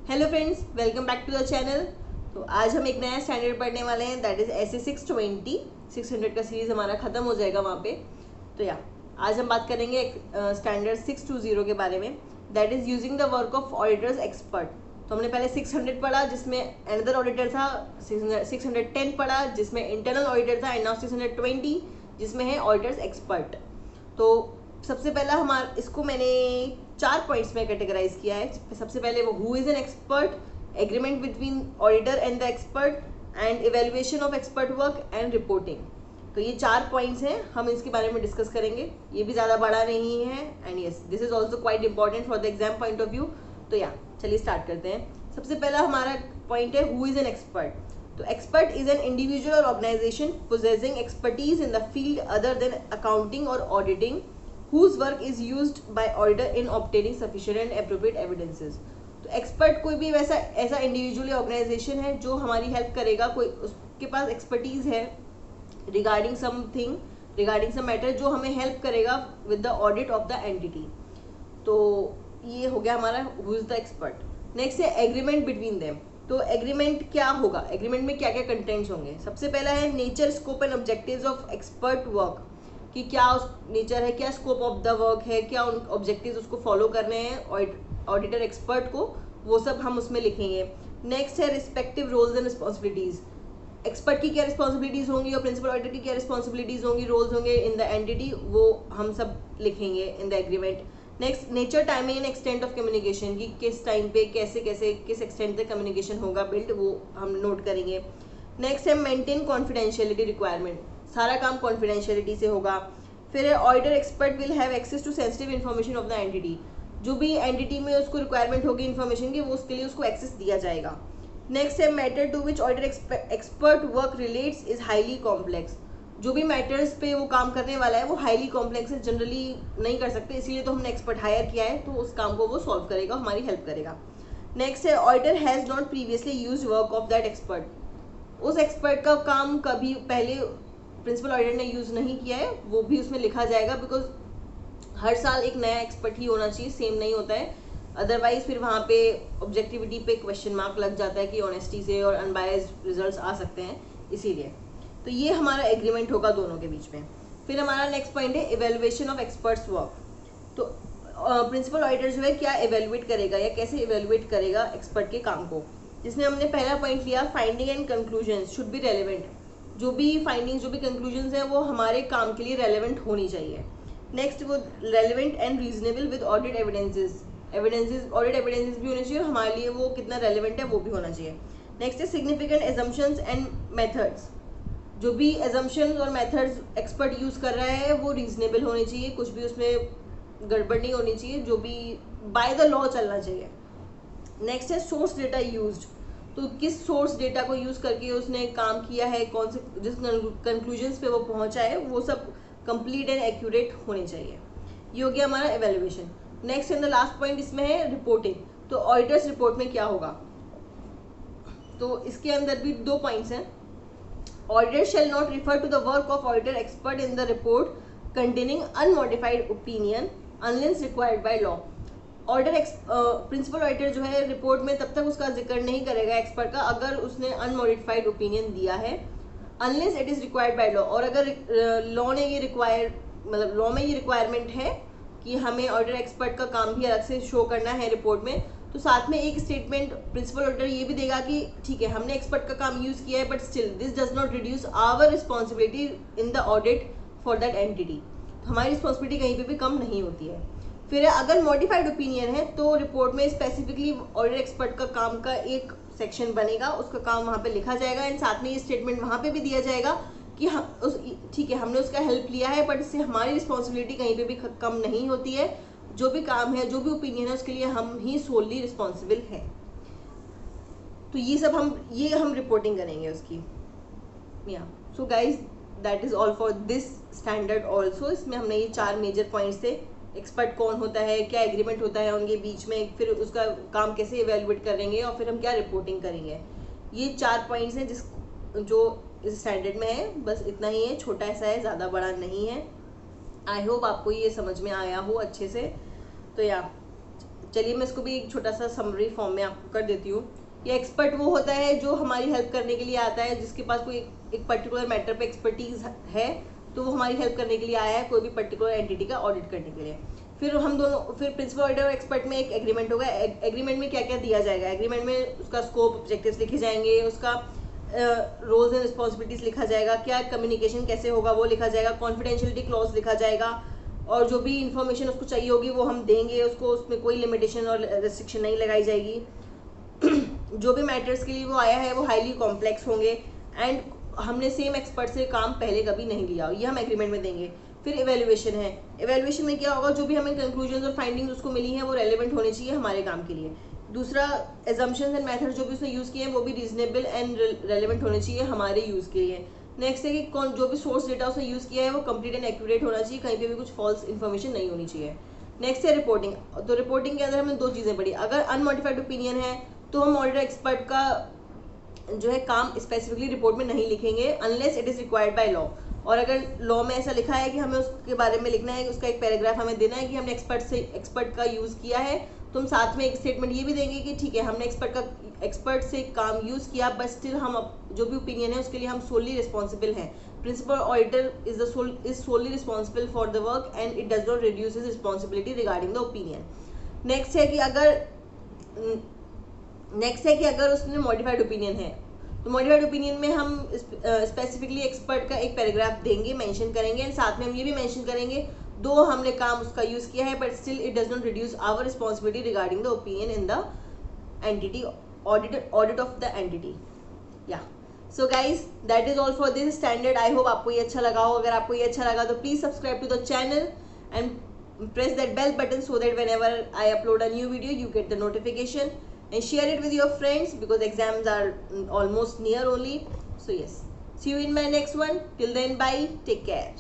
Hello friends, welcome back to the channel. तो आज हम एक नया स्टैंडर्ड पढ़ने वाले हैं, दैट इज एस 620। 600 का सीरीज हमारा खत्म हो जाएगा वहाँ पे। तो आज हम बात करेंगे स्टैंडर्ड 620 के बारे में, that is using the work of auditors expert. तो हमने पहले 600 पढ़ा जिसमें अनदर ऑडिटर था, 610 पढ़ा जिसमें इंटरनल ऑडिटर था, एंड नाउ 620 जिसमें है ऑडिटर्स एक्सपर्ट। तो सबसे पहला हमारा इसको मैंने 4 पॉइंट्स में कैटेगराइज किया है। सबसे पहले वो who is an expert, agreement between auditor and the expert, and evaluation of expert work and reporting. तो ये 4 पॉइंट्स हैं, हम इसके बारे में डिस्कस करेंगे। ये भी ज़्यादा बड़ा नहीं है, and yes this is also quite important for the exam point of view. तो चलिए स्टार्ट करते हैं। सबसे पहला हमारा पॉइंट है हु इज एन एक्सपर्ट। तो expert is an individual or organisation possessing expertise in the field other than accounting or auditing, whose work is used by auditor in obtaining sufficient and appropriate evidences। तो expert कोई भी ऐसा individual organisation है जो हमारी help करेगा, कोई उसके पास एक्सपर्टीज है regarding something, regarding some matter, जो हमें हेल्प करेगा with the audit of the entity. तो ये हो गया हमारा who is the expert. Next है एग्रीमेंट बिटवीन देम। तो एग्रीमेंट क्या होगा, एग्रीमेंट में क्या क्या कंटेंट्स होंगे। सबसे पहला है nature, scope and objectives of expert work, कि क्या उस नेचर है, क्या स्कोप ऑफ द वर्क है, क्या उन ऑब्जेक्टिव्स उसको फॉलो करने हैं ऑडिटर एक्सपर्ट को, वो सब हम उसमें लिखेंगे। नेक्स्ट है respective roles and responsibilities, expert की क्या रिस्पॉन्सिबिलिटीज होंगी और प्रिंसिपल ऑडिटर की क्या रिस्पॉन्सिबिलिटीज होंगी, रोल्स होंगे इन द एंटिटी, वो हम सब लिखेंगे in the agreement. Next nature, timing and extent of communication, कि किस टाइम पे कैसे कैसे किस एक्सटेंट तक कम्युनिकेशन होगा बिल्ड, वो हम नोट करेंगे। नेक्स्ट है मेंटेन कॉन्फिडेंशियलिटी रिक्वायरमेंट, सारा काम कॉन्फिडेंशियलिटी से होगा। फिर है auditor expert will have access to sensitive information of the entity, जो भी एंटिटी में उसको रिक्वायरमेंट होगी इन्फॉर्मेशन की, वो उसके लिए उसको एक्सेस दिया जाएगा। नेक्स्ट है matter to which auditor expert work relates is highly complex, जो भी मैटर्स पे वो काम करने वाला है वो हाईली कॉम्प्लेक्स है, जनरली नहीं कर सकते, इसीलिए तो हमने एक्सपर्ट हायर किया है, तो उस काम को वो सॉल्व करेगा, हमारी हेल्प करेगा। नेक्स्ट है auditor has not previously used work of that expert, उस एक्सपर्ट का काम कभी पहले प्रिंसिपल ऑडिटर ने यूज नहीं किया है, वो भी उसमें लिखा जाएगा, बिकॉज हर साल एक नया एक्सपर्ट ही होना चाहिए, सेम नहीं होता है, अदरवाइज फिर वहाँ पे ऑब्जेक्टिविटी पे क्वेश्चन मार्क लग जाता है कि ऑनेस्टी से और अनबायस्ड रिजल्ट्स आ सकते हैं, इसीलिए। तो ये हमारा एग्रीमेंट होगा दोनों के बीच में। फिर हमारा नेक्स्ट पॉइंट है इवेल्युएशन ऑफ एक्सपर्ट्स वर्क। तो प्रिंसिपल ऑडिटर जो है क्या इवेल्युएट करेगा या कैसे इवेल्युएट करेगा एक्सपर्ट के काम को, जिसमें हमने पहला पॉइंट लिया finding and conclusion should be relevant, जो भी फाइंडिंग्स जो भी कंक्लूजन्स हैं वो हमारे काम के लिए रेलेवेंट होनी चाहिए। नेक्स्ट वो relevant and reasonable with audit evidences, audit evidences भी होने चाहिए, हमारे लिए वो कितना रेलेवेंट है वो भी होना चाहिए। नेक्स्ट है सिग्निफिकेंट एजम्पशंस एंड मेथड्स, जो भी एजम्पशंस और मेथड्स एक्सपर्ट यूज कर रहा है वो रीजनेबल होने चाहिए, कुछ भी उसमें गड़बड़ नहीं होनी चाहिए, जो भी बाय द लॉ चलना चाहिए। नेक्स्ट है सोर्स डेटा यूज्ड, तो किस सोर्स डेटा को यूज करके उसने काम किया है, कौन से जिस कंक्लूजन्स पे वो पहुंचा है, वो सब कंप्लीट एंड एक्यूरेट होने चाहिए। ये हो गया हमारा evaluation. Next and the last point इसमें है रिपोर्टिंग। तो ऑडिटर्स रिपोर्ट में क्या होगा, तो इसके अंदर भी 2 पॉइंट्स हैं। Auditor shall not refer to the work of auditor expert in the report containing unmodified opinion unless required by law. Auditor principal auditor जो है रिपोर्ट में तब तक उसका जिक्र नहीं करेगा एक्सपर्ट का अगर उसने अनमॉडिफाइड ओपिनियन दिया है, unless it is required by law, और अगर लॉ ने ये मतलब लॉ में ये रिक्वायरमेंट है कि हमें ऑडिटर एक्सपर्ट का काम भी अलग से शो करना है रिपोर्ट में, तो साथ में एक स्टेटमेंट प्रिंसिपल ऑडिटर ये भी देगा कि ठीक है हमने एक्सपर्ट का काम यूज किया है, but still this does not reduce our responsibility in the audit for that entity, हमारी रिस्पॉन्सिबिलिटी कहीं पर भी कम नहीं होती है। फिर अगर मॉडिफाइड ओपिनियन है तो रिपोर्ट में स्पेसिफिकली ऑडिटर एक्सपर्ट का काम का एक सेक्शन बनेगा, उसका काम वहाँ पे लिखा जाएगा, एंड साथ में ये स्टेटमेंट वहाँ पे भी दिया जाएगा कि हम ठीक है हमने उसका हेल्प लिया है, बट इससे हमारी रिस्पॉन्सिबिलिटी कहीं पे भी कम नहीं होती है, जो भी काम है जो भी ओपिनियन है उसके लिए हम ही सोलली रिस्पॉन्सिबल हैं। तो ये सब हम रिपोर्टिंग करेंगे उसकी। सो guys that is all for this standard also. इसमें हमने ये 4 मेजर पॉइंट्स थे, एक्सपर्ट कौन होता है, क्या एग्रीमेंट होता है उनके बीच में, फिर उसका काम कैसे इवेल्युएट करेंगे, और फिर हम क्या रिपोर्टिंग करेंगे। ये 4 पॉइंट्स हैं जो इस स्टैंडर्ड में है, बस इतना ही है, छोटा सा है, ज़्यादा बड़ा नहीं है। आई होप आपको ये समझ में आया हो अच्छे से। तो चलिए मैं इसको भी एक छोटा सा समरी फॉर्म में आपको कर देती हूँ। ये एक्सपर्ट वो होता है जो हमारी हेल्प करने के लिए आता है, जिसके पास कोई एक पर्टिकुलर मैटर पे एक्सपर्टीज है, तो वो हमारी हेल्प करने के लिए आया है कोई भी पर्टिकुलर एंटिटी का ऑडिट करने के लिए। फिर प्रिंसिपल ऑडिटर और एक्सपर्ट में एक एग्रीमेंट होगा। एग्रीमेंट में क्या क्या दिया जाएगा, एग्रीमेंट में उसका स्कोप, ऑब्जेक्टिव्स लिखे जाएंगे, उसका रोल्स एंड रिस्पॉन्सिबिलिटीज लिखा जाएगा, क्या कम्युनिकेशन कैसे होगा वो लिखा जाएगा, कॉन्फिडेंशियलिटी क्लॉज लिखा जाएगा, और जो भी इन्फॉर्मेशन उसको चाहिए होगी वो हम देंगे उसको, उसमें कोई लिमिटेशन और रेस्ट्रिक्शन नहीं लगाई जाएगी। जो भी मैटर्स के लिए वो आया है वो हाईली कॉम्प्लेक्स होंगे एंड हमने सेम एक्सपर्ट से काम पहले कभी नहीं लिया, ये हम एग्रीमेंट में देंगे। फिर इवेल्युएशन है। इवेल्युएशन में क्या होगा, जो भी हमें कंक्लूजन और फाइंडिंग्स उसको मिली हैं वो रेलेवेंट होनी चाहिए हमारे काम के लिए। दूसरा, एजम्पशंस एंड मेथड जो भी उसने यूज़ किए हैं वो भी रीजनेबल एंड रेलेवेंट होने चाहिए हमारे यूज़ के लिए। नेक्स्ट है कि कौन जो भी सोर्स डेटा उसने यूज़ किया है वो कंप्लीट एंड एक्यूरेट होना चाहिए, कहीं पे भी कुछ फॉल्स इन्फॉर्मेशन नहीं होनी चाहिए। नेक्स्ट है रिपोर्टिंग। तो रिपोर्टिंग के अंदर हमने दो चीज़ें पढ़ी। अगर अनमोडिफाइड ओपिनियन है तो हम ऑडिटर एक्सपर्ट का जो है काम स्पेसिफिकली रिपोर्ट में नहीं लिखेंगे unless it is required by law. और अगर लॉ में ऐसा लिखा है कि हमें उसके बारे में लिखना है, कि उसका एक पैराग्राफ हमें देना है कि हमने एक्सपर्ट का यूज़ किया है, तो हम साथ में एक स्टेटमेंट ये भी देंगे कि ठीक है हमने एक्सपर्ट से काम यूज़ किया, बट स्टिल हम जो भी ओपिनियन है उसके लिए हम सोली रिस्पॉन्सिबल हैं। Principal auditor is solely responsible for the work and it does not reduce his responsibility regarding the opinion. Next है कि अगर उसने मॉडिफाइड ओपिनियन है तो मॉडिफाइड ओपिनियन में हम स्पेसिफिकली एक्सपर्ट का एक पैराग्राफ देंगे, मेंशन करेंगे, एंड साथ में हम ये भी मेंशन करेंगे दो हमने काम उसका यूज़ किया है but still it does not reduce our responsibility regarding the opinion in the entity audit of the entity. या so guys that is all for this standard. I hope आपको ये अच्छा लगा हो। अगर आपको ये अच्छा लगा तो please subscribe to the channel and press that bell button so that whenever I upload a new video you get the notification, and share it with your friends because exams are almost near only. So yes, see you in my next one. Till then, bye, take care.